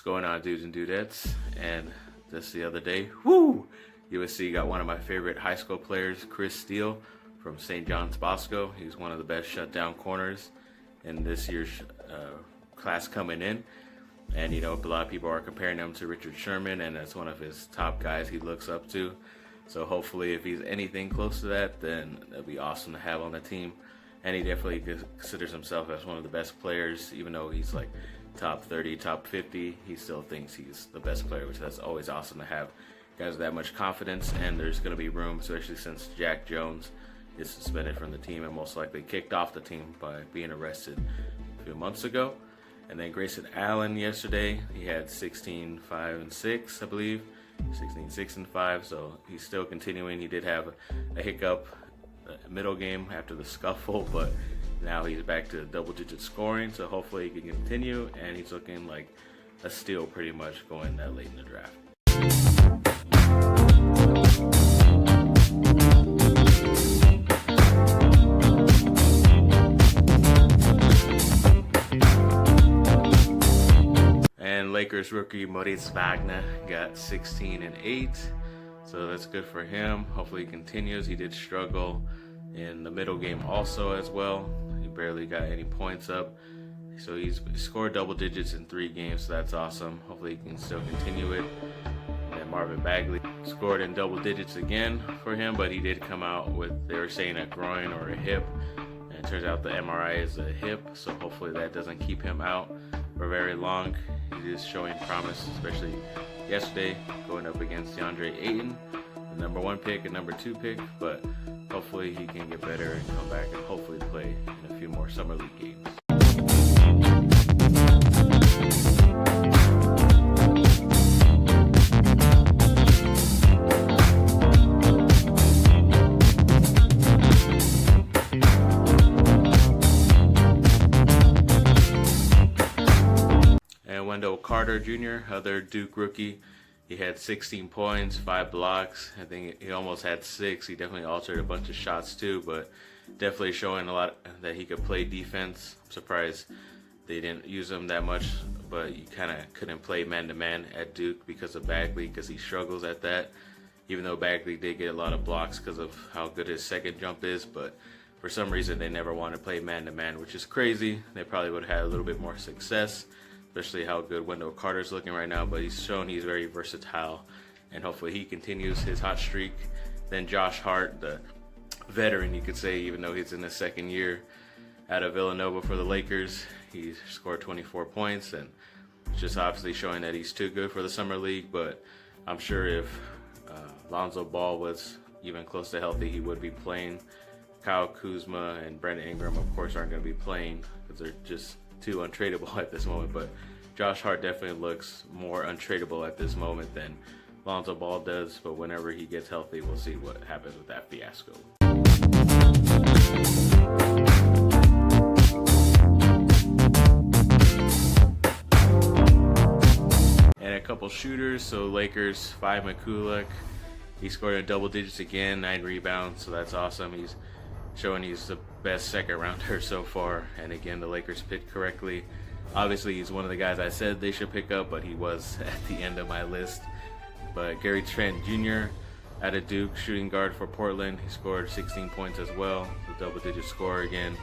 What's going on, dudes and dudettes? And just the other day, woo! USC got one of my favorite high school players, Steele, from St. John's Bosco. He's one of the best shutdown corners in this year's class coming in. And, you know, a lot of people are comparing him to Richard Sherman, and that's one of his top guys he looks up to. So hopefully if he's anything close to that, then that'd be awesome to have on the team. And he definitely considers himself as one of the best players, even though he's like top 30, top 50. He still thinks he's the best player, which that's always awesome to have guys with that much confidence. And there's going to be room, especially since Jack Jones is suspended from the team and most likely kicked off the team by being arrested a few months ago. And then Grayson Allen yesterday, he had 16, 5, and 6, I believe. 16, 6, and 5, so he's still continuing. He did have a hiccup middle game after the scuffle, but now he's back to double-digit scoring, so hopefully he can continue, and he's looking like a steal pretty much going that late in the draft. And Lakers rookie Moritz Wagner got 16 and 8. So that's good for him. Hopefully he continues. He did struggle in the middle game also as well. He barely got any points up. So he's scored double digits in 3 games, so that's awesome. Hopefully he can still continue it. And Marvin Bagley scored in double digits again for him, but he did come out with, they were saying a groin or a hip. And it turns out the MRI is a hip, so hopefully that doesn't keep him out for very long. He is showing promise, especially yesterday, going up against DeAndre Ayton, the number 1 pick and number 2 pick, but hopefully he can get better and come back and hopefully play in a few more summer league games. Wendell Jr., other Duke rookie, he had 16 points, 5 blocks. I think he almost had 6. He definitely altered a bunch of shots too, but definitely showing a lot that he could play defense. I'm surprised they didn't use him that much, but you kind of couldn't play man-to-man at Duke because of Bagley, because he struggles at that. Even though Bagley did get a lot of blocks because of how good his second jump is, but for some reason they never wanted to play man-to-man, which is crazy. They probably would have had a little bit more success, especially how good Wendell Carter's looking right now, but he's shown he's very versatile, and hopefully he continues his hot streak. Then Josh Hart, the veteran, you could say, even though he's in his second year out of Villanova for the Lakers, he scored 24 points, and just obviously showing that he's too good for the summer league. But I'm sure if Lonzo Ball was even close to healthy, he would be playing. Kyle Kuzma and Brandon Ingram, of course, aren't going to be playing because they're just too untradeable at this moment, but Josh Hart definitely looks more untradeable at this moment than Lonzo Ball does, but whenever he gets healthy, we'll see what happens with that fiasco. And a couple shooters, so Lakers, 5 Mykhailiuk, he scored in double digits again, 9 rebounds, so that's awesome. He's showing he's the best second rounder so far, and again the Lakers picked correctly. Obviously he's one of the guys I said they should pick up, but he was at the end of my list. But Trent Jr. out of Duke, shooting guard for Portland, he scored 16 points as well, the double-digit score again.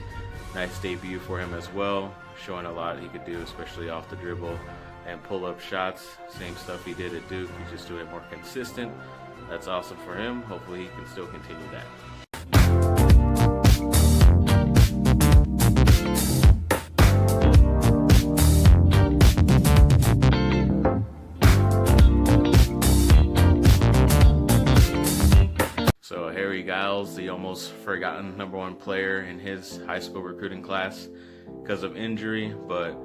Nice debut for him as well, showing a lot he could do, especially off the dribble and pull-up shots. Same stuff he did at Duke, he's just doing it more consistent. That's awesome for him. Hopefully he can still continue that. So Giles, the almost forgotten number 1 player in his high school recruiting class because of injury, but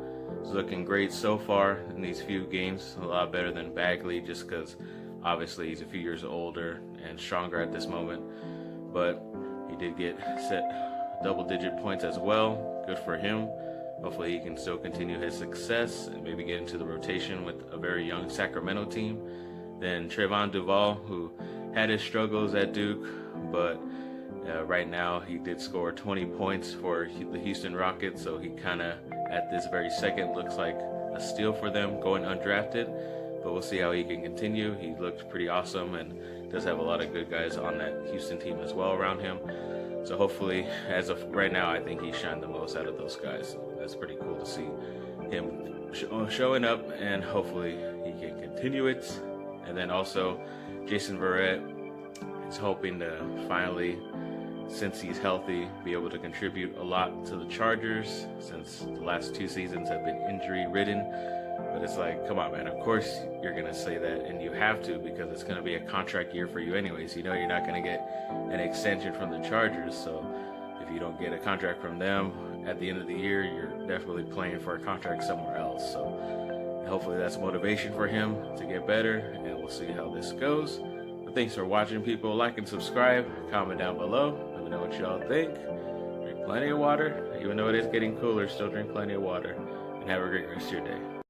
he's looking great so far in these few games. A lot better than Bagley, just because obviously he's a few years older and stronger at this moment. But he did get set double-digit points as well. Good for him. Hopefully he can still continue his success and maybe get into the rotation with a very young Sacramento team. Then Trevon Duval, who had his struggles at Duke, but right now he did score 20 points for the Houston Rockets, so he kind of at this very second looks like a steal for them going undrafted, but we'll see how he can continue. He looked pretty awesome and does have a lot of good guys on that Houston team as well around him. So hopefully, as of right now, I think he shined the most out of those guys. So that's pretty cool to see him showing up, and hopefully he can continue it. And then also, Jason Verrett is hoping to finally, since he's healthy, be able to contribute a lot to the Chargers, since the last 2 seasons have been injury-ridden. But it's like, come on, man. Of course you're going to say that, and you have to, because it's going to be a contract year for you anyways. You know you're not going to get an extension from the Chargers, so if you don't get a contract from them at the end of the year, you're definitely playing for a contract somewhere else. So hopefully that's motivation for him to get better, and we'll see how this goes. But thanks for watching, people. Like and subscribe. Comment down below. Let me know what y'all think. Drink plenty of water. Even though it is getting cooler, still drink plenty of water. And have a great rest of your day.